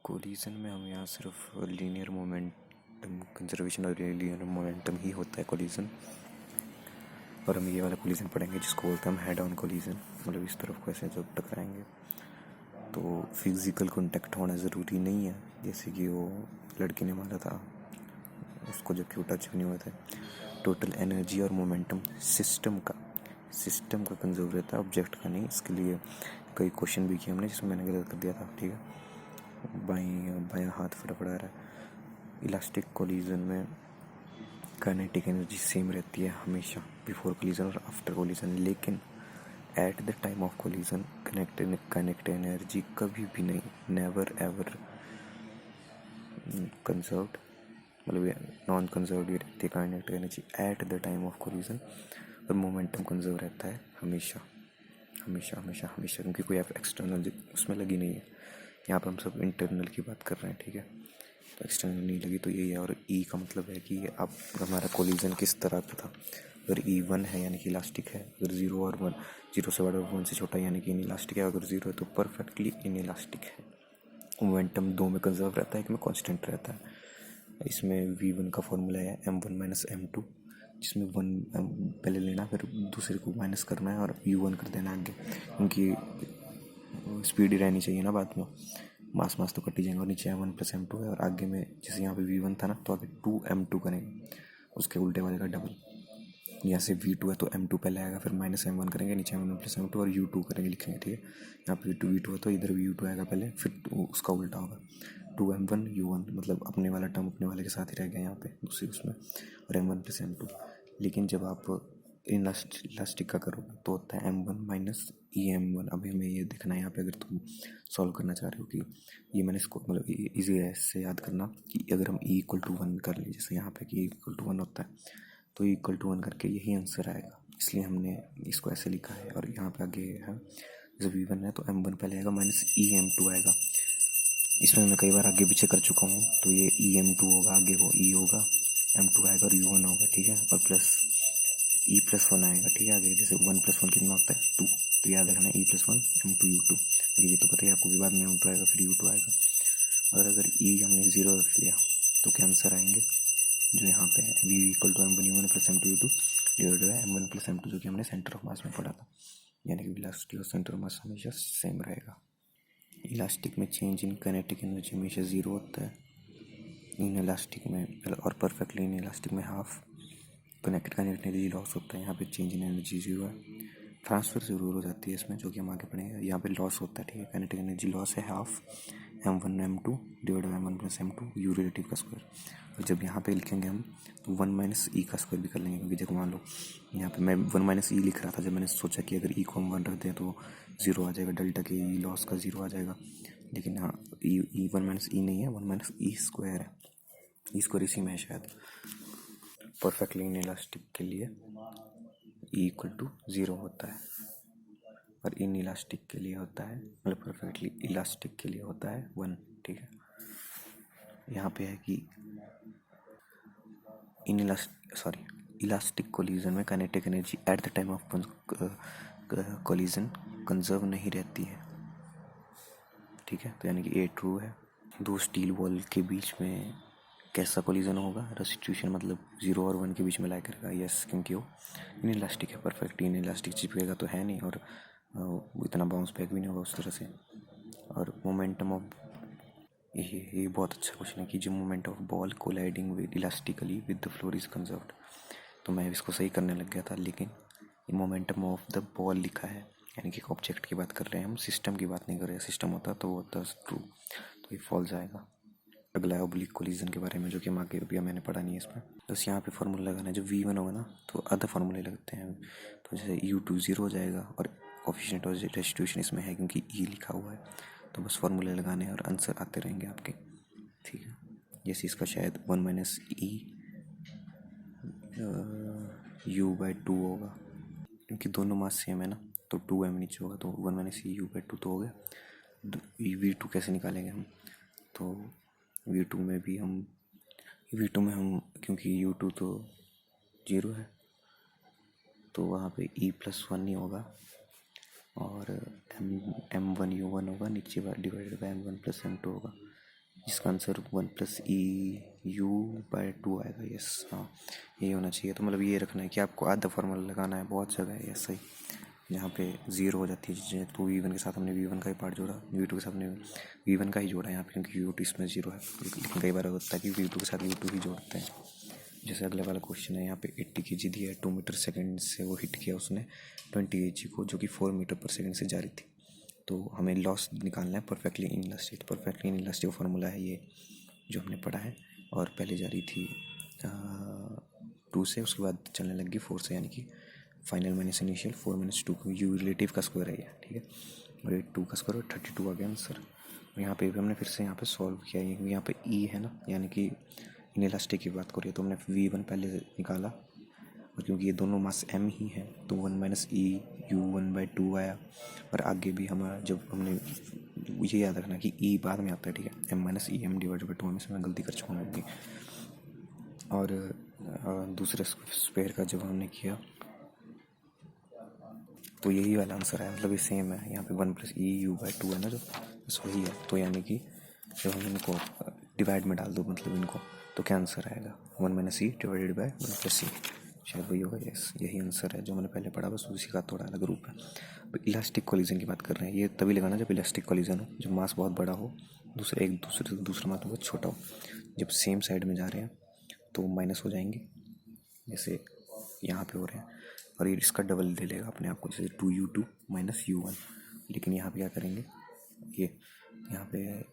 Collision में हम यहाँ सिर्फ लीनियर मोमेंटम कंजर्वेशन और लीनियर मोमेंटम ही होता है कोलिजन। और हम ये वाला कोलिजन पढ़ेंगे जिसको बोलते हैं हम हेड ऑन कोलिजन, मतलब इस तरफ को ऐसे जब टकराएंगे तो फिजिकल कांटेक्ट होना ज़रूरी नहीं है, जैसे कि वो लड़की ने मारा था उसको जबकि वो टच भी नहीं हुए थे। टोटल एनर्जी और मोमेंटम सिस्टम का कंजर्व रहता है, ऑब्जेक्ट का नहीं। इसके लिए कई क्वेश्चन भी किए हमने जिसमें मैंने गलत कर दिया था, ठीक है। बायां हाथ फड़फड़ा रहा है। इलास्टिक कोलिजन में काइनेटिक एनर्जी सेम रहती है हमेशा, बिफोर कोलिजन और आफ्टर कोलिजन, लेकिन at the time of collision kinetic energy कभी भी नहीं, नेवर एवर कंजर्व्ड, मतलब नॉन कंजर्व्ड ही रहती है kinetic energy at the time of collision. और मोमेंटम कंजर्व रहता है हमेशा हमेशा हमेशा हमेशा, क्योंकि कोई एक्सटर्नल उसमें लगी नहीं है। यहाँ पर हम सब इंटरनल की बात कर रहे हैं, ठीक है। तो एक्सटर्नल नहीं लगी तो यही है। और ई का मतलब है कि अब हमारा कोलिजन किस तरह का था। अगर ई 1 है यानी कि इलास्टिक है, अगर 0 और 1, 0 से बड़ा और 1 से छोटा यानी कि इन इलास्टिक है, अगर 0 है तो परफेक्टली इन इलास्टिक है। मोमेंटम 2 में कंजर्व रहता है, एक में कांस्टेंट रहता है। इसमें v1 का फॉर्मूला है m1 माइनस m2, जिसमें 1 पहले लेना फिर दूसरे को माइनस करना है और u1 कर देना आगे, क्योंकि स्पीड ही रहनी चाहिए ना। बाद में मास तो कट ही जाएंगे। और नीचे m1 प्लस m2 है और आगे में जैसे यहाँ पे v1 था ना, तो आगे 2m2 करेंगे, उसके उल्टे वाले का डबल। यहाँ से v2 है तो m2 पहले आएगा, फिर माइनस m1 करेंगे, नीचे m1 प्लस m2 और u2 करेंगे, लिखेंगे, ठीक है। यहाँ पे v2 है तो इधर भी u2 आएगा पहले, फिर उसका उल्टा होगा 2m1 u1, मतलब अपने वाला टर्म अपने वाले के साथ ही रह गया यहाँ पे दूसरी उसमें, और m1 प्लस m2। लेकिन जब आप इलास्टिक का करोगे तो होता है m1 माइनस em1। अभी हमें ये देखना है यहाँ पे, अगर तुम सॉल्व करना चाह रहे हो कि ये मैंने इसको मतलब ईजी है इससे याद करना कि अगर हम e इक्वल टू 1 कर लें, जैसे यहाँ पे कि e इक्वल टू 1 होता है, तो e इक्वल टू 1 करके यही आंसर आएगा, इसलिए हमने इसको ऐसे लिखा है। और यहाँ पे आगे है जब v1 है तो m1 पहले आएगा माइनस em2 आएगा। इसमें मैं कई बार आगे पीछे कर चुका हूँ, तो ये em2 होगा, आगे को e होगा, m2 आएगा और u1 होगा, ठीक है। और प्लस e प्लस 1 आएगा, ठीक है। आगे जैसे 1 प्लस 1 कितना होता है 2, तो याद रखना e प्लस 1 m2 u2। और ये तो पता ही आपको कि बाद में m2 आएगा फिर u2 आएगा। और अगर e हमने 0 रख लिया तो क्या आंसर आएंगे, जो यहाँ पे है v equal to m1 u1 plus m2 u2 divide by m1 plus m2, जो कि हमने सेंटर ऑफ मास में पढ़ा था, यानी कि वेलोसिटी और सेंटर ऑफ मास हमेशा सेम रहेगा। इलास्टिक में चेंज इन काइनेटिक एनर्जी हमेशा 0 होता है, इन इलास्टिक में और परफेक्टली इन इलास्टिक में हाफ काइनेटिक एनर्जी लॉस होता है। यहाँ पे चेंज इन एनर्जी 0 है, ट्रांसफर ज़रूर हो जाती है इसमें, जो कि हम आगे पढ़ेंगे। यहाँ पे लॉस होता है, ठीक है। काइनेटिक एनर्जी लॉस है half m1 m2 divide by m1 plus m2 u relative का स्क्वायर। और जब यहाँ पे लिखेंगे हम तो 1 माइनस ई का स्क्वायर भी कर लेंगे, क्योंकि जब मान लो यहाँ पे मैं 1 माइनस ई लिख रहा था, जब मैंने सोचा कि अगर ई को हम 1 रख दें तो 0 आ जाएगा, डेल्टा के ई लॉस का 0 आ जाएगा। लेकिन हाँ ई 1 माइनस ई नहीं है, 1 माइनस ई स्क्वायर है, ई स्क्वायर इसी में है शायद। परफेक्टली इन इलास्टिक के लिए ई इक्वल टू 0 होता है, और इन इलास्टिक के लिए होता है, मतलब परफेक्टली इलास्टिक के लिए होता है 1, ठीक है। यहाँ पे है कि इन इलास्टिक कोलिजन में kinetic energy at the time of collision conserve नहीं रहती है, ठीक है। तो यानी कि ए ट्रू है। दो स्टील बॉल के बीच में कैसा कोलिजन होगा, रेस्टिट्यूशन मतलब 0 और 1 के बीच में लाई करेगा, यस, क्योंकि वो इन इलास्टिक है, परफेक्ट इन इलास्टिक चिपकेगा तो है नहीं, और इतना बाउंस बैक भी नहीं होगा उस तरह से। और मोमेंटम ऑफ ये बहुत अच्छा क्वेश्चन है कि जो moment of ball colliding with elastically with the floor is conserved. तो मैं इसको सही करने लग गया था, लेकिन ये मोमेंटम ऑफ द बॉल लिखा है, यानी कि ऑब्जेक्ट की बात कर रहे हैं हम, सिस्टम की बात नहीं कर रहे हैं। सिस्टम होता तो वो होता ट्रू, तो ये फॉल्स आएगा। अगला है ऑब्लिक कोलिजन के बारे में, जो कि हम आगे अभी मैंने पढ़ा नहीं है इसमें। बस यहाँ पे फार्मूला लगाना है, जब v1 होगा ना तो आधा फार्मूले लगते हैं, तो जैसे u2 0 हो जाएगा, और कोफिशिएंट ऑफ रेस्टिट्यूशन इसमें है क्योंकि e लिखा हुआ है, तो बस फार्मूले लगाने और आंसर आते रहेंगे आपके, ठीक है। जैसे इसका शायद 1 माइनस ई u/2 होगा, क्योंकि दोनों मास सेम है ना, तो 2m नीचे होगा, तो 1 माइनस ई u/2 तो हो गया। v2 कैसे निकालेंगे हम, तो v2 में हम क्योंकि u2 तो 0 है, तो वहाँ पे e प्लस 1 नहीं होगा, और m1 u1 होगा, नीचे divided by m1 plus m2 होगा, जिसका आंसर 1+EU/2 आएगा। यस, हाँ ये होना चाहिए। तो मतलब ये रखना है कि आपको आधा फार्मूला लगाना है, बहुत जगह है ऐसा ही जहाँ पे ज़ीरो हो जाती है चीज़ें। तो V1 के साथ हमने V1 का ही पार्ट जोड़ा, V2 के साथ हमने V1 का ही जोड़ा यहाँ पे, क्योंकि U2 इसमें ज़ीरो है। लेकिन कई बार होता है कि V2 के साथ U2 ही जोड़ते हैं। जैसे अगले वाला क्वेश्चन है, यहाँ पे 80 kg दिया है, 2 मीटर सेकंड से वो हिट किया उसने 20 kg को, जो कि 4 मीटर पर सेकंड से जा रही थी। तो हमें लॉस निकालना है perfectly inelastic. Perfectly inelastic formula है ये जो हमने पढ़ा है। और पहले जा रही थी 2 से, उसके बाद चलने लगी 4 से, यानी कि final minus initial 4 - 2, you relative का स्क्वायर है ये, ठीक है। और ये 2 का स्क्वायर 32 आ गया आंसर। और यहाँ पे भी हमने फिर से यहाँ पे सॉल्व किया है, यहाँ पे ई है ना, यानी कि इनइलास्टिक की बात करिए तो हमने V1 पहले निकाला, और क्योंकि ये दोनों मास m ही है तो 1 - EU1/2 आया। और आगे भी हमारा जब हमने ये याद रखना कि e बाद में आता है, ठीक है, m - EM/2 में से मैं गलती कर चुका हूँ अभी। और दूसरे स्क्वायर का जब हमने किया तो यही वाला आंसर है, मतलब ये सेम है। यहाँ पे 1+EU/2 है ना जो, बस वही है। तो यानी कि जब हम इनको डिवाइड में डाल दो मतलब इनको, तो क्या आंसर आएगा, 1 - E/1+C। शायद वही होगा। यस, यही आंसर है जो मैंने पहले पढ़ा, बस उसी का थोड़ा अलग रूप है। अब इलास्टिक कोलिजन की बात कर रहे हैं, ये तभी लगाना जब इलास्टिक कोलिजन हो, जब मास बहुत बड़ा हो, दूसरा मास बहुत छोटा हो। जब सेम साइड में जा रहे हैं तो माइनस हो जाएंगे, जैसे यहाँ पे हो रहे हैं, और ये इसका डबल ले लेगा अपने आप को, जैसे 2U2 - U1। लेकिन यहाँ पे क्या करेंगे, ये यहाँ पे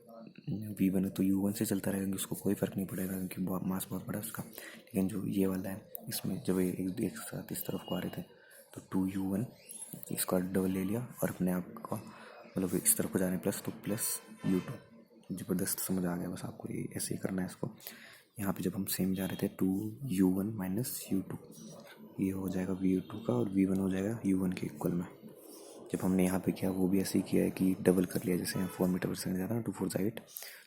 V1 है तो U1 से चलता रहेगा, उसको कोई फ़र्क नहीं पड़ेगा क्योंकि मास बहुत बड़ा है उसका। लेकिन जो ये वाला है, इसमें जब ये एक साथ इस तरफ को आ रहे थे तो 2U1 इसका डबल ले लिया, और अपने आप का मतलब इस तरफ को जा रहे हैं प्लस, तो +U2। ज़बरदस्त समझ आ गया, बस आपको ये ऐसे ही करना है इसको। यहाँ पे जब हम सेम जा रहे थे 2U1 - U2, ये हो जाएगा V2 का, और V1 हो जाएगा U1 के इक्वल में। जब हमने यहाँ पे किया वो भी ऐसे ही किया है कि डबल कर लिया, जैसे यहाँ 4 मीटर पर सेकंड जाता है ना, 2 4 8।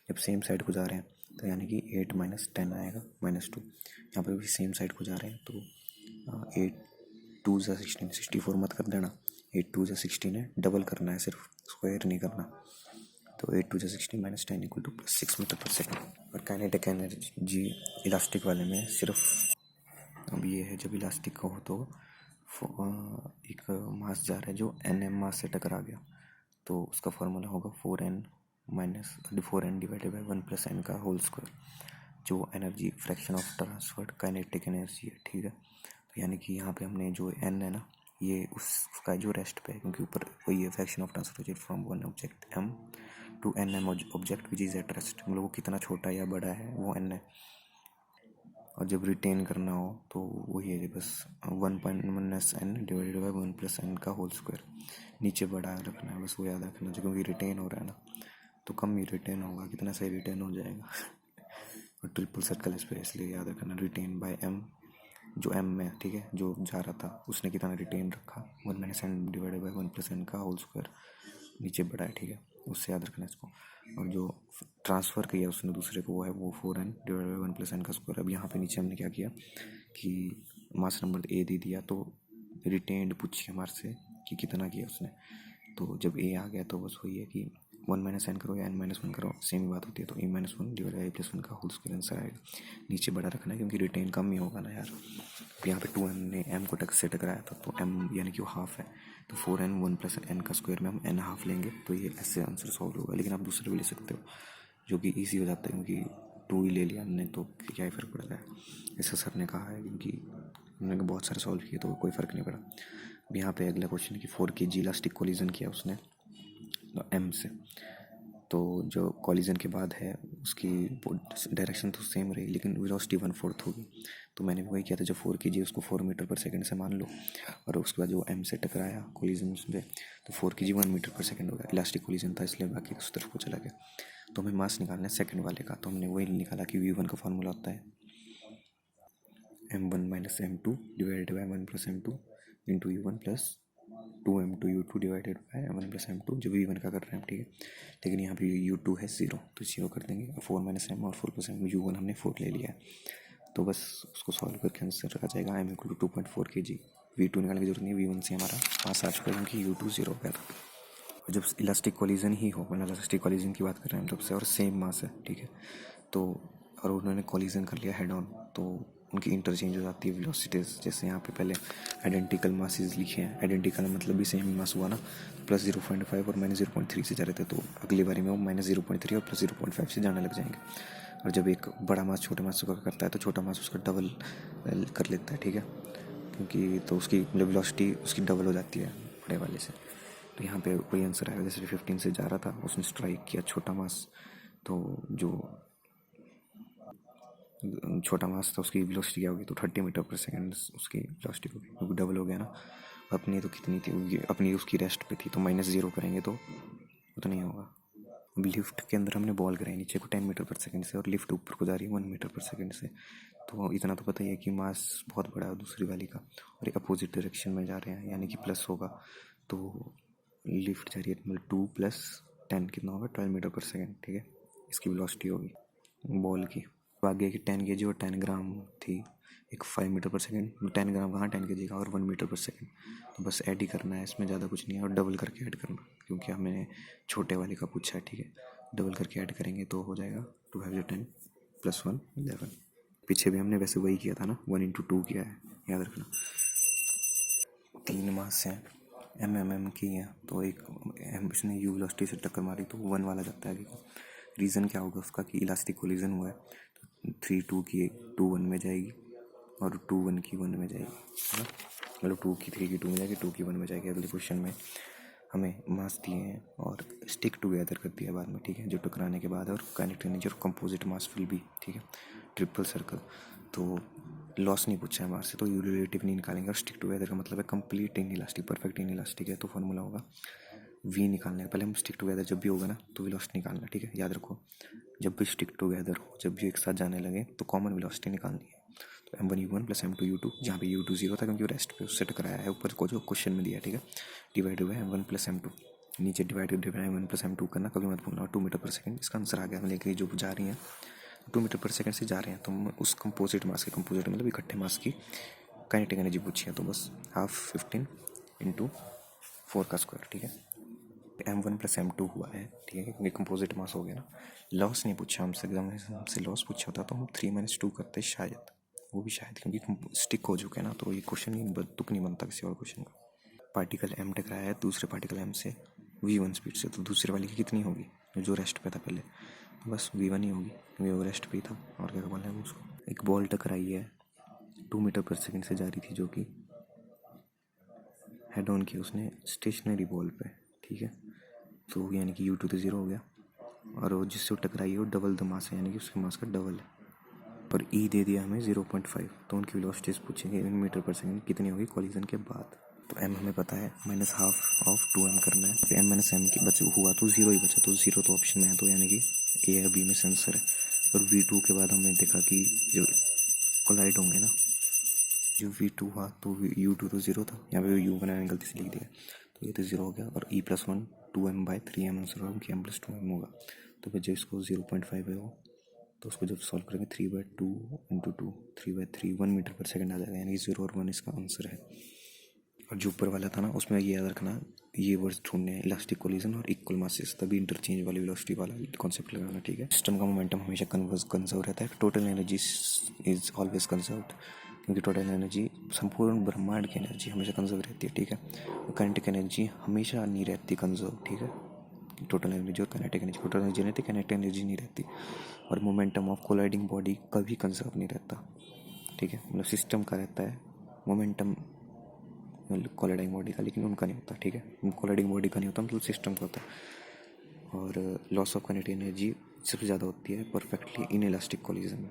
जब सेम साइड को जा रहे हैं तो यानी कि 8 - 10 आएगा -2। यहाँ पर भी सेम साइड को जा रहे हैं तो 8 2 ज़ा 16, 64 मत कर देना, 8 2 ज़ा 16 है, डबल करना है सिर्फ, स्क्वायर नहीं करना। तो 8 2 ज़ा 16 - 10 = +6 मीटर पर सेकंड। और काइनेटिक एनर्जी इलास्टिक वाले में सिर्फ अब ये है, जब इलास्टिक का हो तो एक मास जा रहा है जो NM मास से टकरा गया, तो उसका फार्मूला होगा 4n / 1 + n का होल स्क्वायर, जो energy fraction of transferred kinetic energy है, ठीक है। तो यानी कि यहाँ पे हमने जो n है ना, ये उसका जो रेस्ट पे है, क्योंकि ऊपर वही है fraction of transfer from one object m to nm object which is at rest, मतलब वो कितना छोटा या बड़ा है वो n है। और जब रिटेन करना हो तो वही है बस 1 - n / 1 + n का होल स्क्वायर, नीचे बड़ा रखना है, बस वो याद रखना, क्योंकि रिटेन हो रहा है ना, तो कम ही रिटेन होगा, कितना सही रिटेन हो जाएगा। और ट्रिपल सर्कल इस पर इसलिए याद रखना, रिटेन बाय m, जो m में, ठीक है, जो जा रहा था उसने कितना रिटेन रखा, 1 - n / 1 + n का होल स्क्वायर, नीचे बड़ा है, ठीक है, उससे याद रखना इसको। और जो ट्रांसफ़र किया उसने दूसरे को, वो है वो 4n / 1 + n का स्क्वायर। अब यहाँ पे नीचे हमने क्या किया कि मास नंबर a दे दिया, तो रिटेन्ड पूछिए हमारे से कि कितना किया उसने। तो जब a आ गया तो बस वही है कि 1 - n करो या n - 1 करो, सेम ही बात होती है। तो a - 1 / a + 1 का होल स्क्वायर आंसर आएगा। नीचे बड़ा रखना है क्योंकि रिटेन कम ही होगा ना यार। यहाँ पे 2m ने m को से टकराया था, तो m यानी कि वो हाफ है, तो 4n 1 + n का स्क्वायर में हम n हाफ लेंगे, तो ये ऐसे आंसर सॉल्व होगा। लेकिन आप दूसरे भी ले सकते हो, जो कि ईजी हो जाता है, क्योंकि 2 ही ले लिया हमने तो क्या ही फ़र्क पड़ता है, ऐसा सर ने कहा है, क्योंकि हमने बहुत सारे सॉल्व किए तो कोई फ़र्क नहीं पड़ा। अब यहाँ पे अगला क्वेश्चन है कि 4 kg इलास्टिक कोलिजन किया उसने m से, तो जो कॉलिजन के बाद है उसकी डायरेक्शन तो सेम रही, लेकिन वेलोसिटी 1/4 होगी। तो मैंने भी वही किया था, जब 4 kg उसको 4 मीटर पर सेकंड से मान लो, और उसके बाद जो m से टकराया कोलिजन से, तो 4 kg 1 मीटर पर सेकंड हो गया। इलास्टिक कोलिजन था इसलिए बाकी उस तरफ को चला गया। तो हमें मास निकालना है सेकंड वाले का, तो हमने वही निकाला कि V1 का फार्मूला होता है m1 - m2 / 1 + m2 × U1 + 2m2U2 / 1 + m2, जो V1 का कर रहे हैं हम, ठीक है। लेकिन यहाँ पे U2 है 0, तो 0 कर देंगे। 4 - m और 4 + m, U1 हमने 4 ले लिया है, तो बस उसको सॉल्व करके आंसर आ जाएगा m = 2.4 kg। V2 निकालने की जरूरत नहीं है, V1 से हमारा पास आ चुका है क्योंकि U2 0 हो गया था। जब इलास्टिक कोलिजन ही हो, मतलब इलास्टिक कोलिजन की बात कर रहे हैं हम तब से, और सेम मास है, ठीक है, तो और उन्होंने कोलिजन कर लिया हेड ऑन, तो उनकी इंटरचेंज हो जाती है वेलोसिटीज। जैसे यहाँ पे पहले आइडेंटिकल मासेस लिखे हैं, आइडेंटिकल मतलब भी सेम मास हुआ ना, +0.5 और -0.3 से जा रहे थे, तो अगली बारी में वो -0.3 और +0.5 से जाने लग जाएंगे। और जब एक बड़ा मास छोटे मास का करता है तो छोटा मास उसका डबल कर लेता है, ठीक है, क्योंकि तो उसकी वेलोसिटी उसकी डबल हो जाती है बड़े वाले से। तो यहाँ पे कोई आंसर आएगा, जैसे 15 से जा रहा था, उसने स्ट्राइक किया छोटा मास, तो जो छोटा मास था उसकी वेलोसिटी क्या होगी, तो 30 मीटर पर सेकंड उसकी वेलोसिटी होगी, क्योंकि डबल हो गया ना। अपनी तो कितनी थी, अपनी उसकी रेस्ट पे थी, तो -0 करेंगे तो उतना ही होगा। अब लिफ्ट के अंदर हमने बॉल गिराई नीचे को 10 मीटर पर सेकंड से, और लिफ्ट ऊपर को जा रही है 1 मीटर पर सेकंड से, तो इतना तो पता ही है कि मास बहुत बड़ा है दूसरी वाली का, और अपोजिट डायरेक्शन में जा रहे हैं, यानी कि प्लस होगा। तो लिफ्ट जा रही है, मतलब 2 + 10 कितना होगा, 12 मीटर पर सेकंड, ठीक है, इसकी वेलोसिटी होगी बॉल की। तो आगे की 10 kg और 10 ग्राम थी, एक 5 मीटर पर सेकंड, 10 ग्राम कहाँ 10 kg का, और 1 मीटर पर सेकंड, तो बस ऐड ही करना है, इसमें ज़्यादा कुछ नहीं है, और डबल करके ऐड करना, क्योंकि हमने छोटे वाले का पूछा है, ठीक है, डबल करके ऐड करेंगे तो हो जाएगा 2 5 10 + 1 11। पीछे भी हमने वैसे वही किया था ना, 1 × 2 किया है, याद रखना। 3 मास हैं, एम की हैं, तो एक इसने यू वेलोसिटी से टक्कर मारी तो 1 वाला जाता है आगे को। रीज़न क्या होगा उसका, कि इलास्टिक कोलिजन हुआ है, तो 3 2 की 2 1 में जाएगी, और 2 1 की 1 में जाएगी, है ना, मतलब 2 की 3 की 2 में जाएगी, 2 की 1 में जाएगी। अगले क्वेश्चन में हमें मास दिए हैं और स्टिक टुगेदर कर दिया बाद में, ठीक है, जो टकराने के बाद, और काइनेटिक एनर्जी और कंपोजिट मास विल बी, ठीक है, ट्रिपल सर्कल। तो लॉस नहीं पूछा है मास से, तो यू रिलेटिव नहीं निकालेंगे, और स्टिक टुगेदर का मतलब है complete in elastic, perfect in elastic है, तो फॉर्मूला होगा वी निकालने का। पहले हम स्टिक टुगेदर जब भी होगा ना तो वेलोसिटी निकालना, ठीक है, याद रखो, जब भी स्टिक टुगेदर हो, जब भी एक साथ जाने लगे तो कॉमन वेलोसिटी निकालनी है। तो m1u1 + m2u2, जहाँ पे u2 0 था क्योंकि वो रेस्ट पे उससे टकराया है, ऊपर को जो क्वेश्चन में दिया, ठीक है, डिवाइडेड बाय m1 + m2, नीचे डिवाइडेड बाय m1 + m2 करना, कभी मत भूलना। 2 मीटर पर सेकंड इसका आंसर आ गया, हम लेके जो जा रही हैं 2 मीटर पर सेकंड से जा रहे हैं, तो हम उस कंपोजिट मास के, कंपोजिट मतलब इकट्ठे मास की काइनेटिक एनर्जी पूछी है, तो बस हाफ 15 × 4 का स्क्वायर, ठीक है, m1 + m2 हुआ है, ठीक है, क्योंकि कंपोजिट मास हो गया ना। लॉस नहीं पूछा हमसे, एग्जाम में हमसे लॉस पूछा होता तो हम 3 - 2 करते शायद, वो भी शायद, क्योंकि स्टिक हो चुके हैं ना, तो ये क्वेश्चन ही तुक नहीं बनता किसी और क्वेश्चन का। पार्टिकल m टकराया है दूसरे पार्टिकल m से v1 स्पीड से, तो दूसरे वाले की कितनी होगी, जो रेस्ट पे था पहले, तो बस v1 ही होगी, क्योंकि वो रेस्ट पे ही था, और क्या बोलना है उसको। एक बॉल टकराई है 2 मीटर पर सेकंड से जा रही थी, जो कि हेड ऑन की उसने स्टेशनरी बॉल पे, ठीक है, तो यानी कि u2 तो 0 हो गया, और वो जिससे वो टकराई है वो डबल द मास है, यानी कि उसके मास का डबल है, और ई दे दिया हमें 0.5, तो उनकी वेलोसिटीज पूछेंगे इन मीटर पर सेकंड कितनी होगी कॉलिजन के बाद। तो m हमें पता है, -12 करना है, तो m - m की बच हुआ तो 0 ही बचा, तो 0 तो ऑप्शन में है, तो यानी कि ए या बी में से आंसर है। और v2 के बाद हमने देखा कि जो कोलाइड होंगे ना, जो v2 हुआ तो u2 तो 0 था, यहाँ पे u बनाने गलती से लिख दिया, तो ये तो 0 हो गया, और e + 1 2m/3m आंसर होगा, कि m + 2m होगा, तो फिर जो इसको 0.5 है वो, तो उसको जब सॉल्व करेंगे 3/2 × 2 3/3 1 मीटर पर सेकंड आ जाएगा, यानी कि 0 और 1 इसका आंसर है। और जो ऊपर वाला था ना उसमें ये याद रखना, ये वर्ड्स ढूंढने हैं, इलास्टिक कोलिजन और इक्वल मासेस, तभी इंटरचेंज वाली वेलोसिटी वाला कॉन्सेप्ट लगाना, ठीक है। सिस्टम का मोमेंटम हमेशा कंजर्व रहता है, total energy is always conserved, क्योंकि टोटल एनर्जी संपूर्ण ब्रह्मांड की एनर्जी हमेशा कंजर्व रहती है, ठीक है, और काइनेटिक एनर्जी हमेशा नहीं रहती कंजर्व, ठीक है, टोटल एनर्जी और काइनेटिक एनर्जी, टोटल एनर्जी रहती है, काइनेटिक एनर्जी नहीं रहती, और मोमेंटम ऑफ कोलाइडिंग बॉडी कभी कंजर्व नहीं रहता, ठीक है, मतलब सिस्टम का रहता है मोमेंटम कोलाइडिंग बॉडी का, लेकिन उनका नहीं होता, ठीक है, कोलाइडिंग बॉडी का नहीं होता, मतलब सिस्टम का होता है। और लॉस ऑफ काइनेटिक एनर्जी सबसे ज़्यादा होती है परफेक्टली इन इलास्टिक कोलिजन में,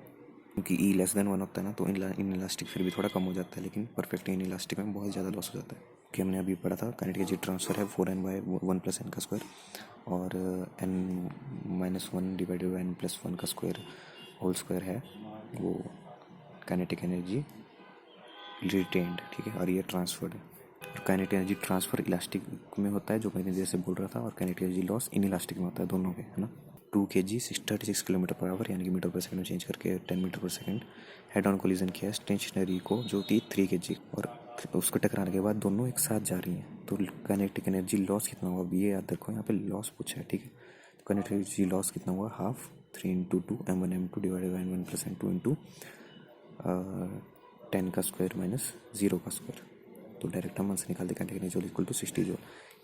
क्योंकि ई <1 होता है ना, तो इन इलास्टिक फिर भी थोड़ा कम हो जाता है, लेकिन परफेक्टली इन इलास्टिक में बहुत ज़्यादा लॉस हो जाता है, कि हमने अभी पढ़ा था काइनेटिक एनर्जी ट्रांसफर है 4n/1 + n का स्क्वायर, और n-1 डिवाइडेड बाई n + 1 का स्क्वायर होल स्क्वायर है वो काइनेटिक एनर्जी रिटेन्ड, ठीक है, और ये ट्रांसफर्ड है। और काइनेटिक एनर्जी ट्रांसफर इलास्टिक में होता है, जो मैंने जैसे बोल रहा था, और kinetic energy loss in elastic में होता है, दोनों के, है ना। 2 kg 36 km/h यानी कि मीटर पर सेकंड में चेंज करके 10 मीटर पर सेकंड हेड ऑन कोलिजन किया स्टेशनरी को जो थी 3 kg, और उसको टकराने के बाद दोनों एक साथ जा रही हैं। तो काइनेटिक एनर्जी लॉस कितना हुआ ये याद रखो, यहाँ पे लॉस पूछा है, ठीक है। तो काइनेटिक एनर्जी लॉस कितना हुआ, half 3 × 2 m1 m2 divided by m1 + m2 into 10 का स्क्वायर माइनस 0 का स्क्वायर। तो डायरेक्ट हम आंसर निकालते kinetic energy equal to 60 joule.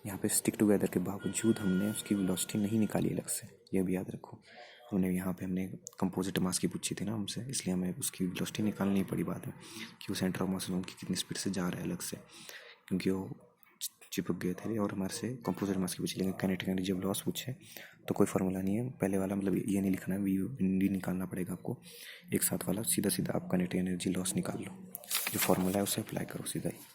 यहाँ पे स्टिक टुगेदर के बावजूद हमने उसकी वेलोसिटी नहीं निकाली अलग से, ये भी याद रखो। हमने कंपोजिट मास की पूछी थी ना हमसे, इसलिए हमें उसकी वेलोसिटी निकालनी पड़ी बाद में कि वो सेंटर ऑफ मास की कितनी स्पीड से जा रहा है अलग से, क्योंकि वो चिपक गए थे। और हमारे से कंपोजिट मास की पूछी, लेकिन काइनेटिक एनर्जी जब लॉस पूछे तो कोई फार्मूला नहीं है पहले वाला, मतलब ये नहीं लिखना है, वी निकालना पड़ेगा आपको एक साथ वाला। सीधा सीधा आप काइनेटिक एनर्जी लॉस निकाल लो, जो फार्मूला है उसे अप्लाई करो सीधा ही।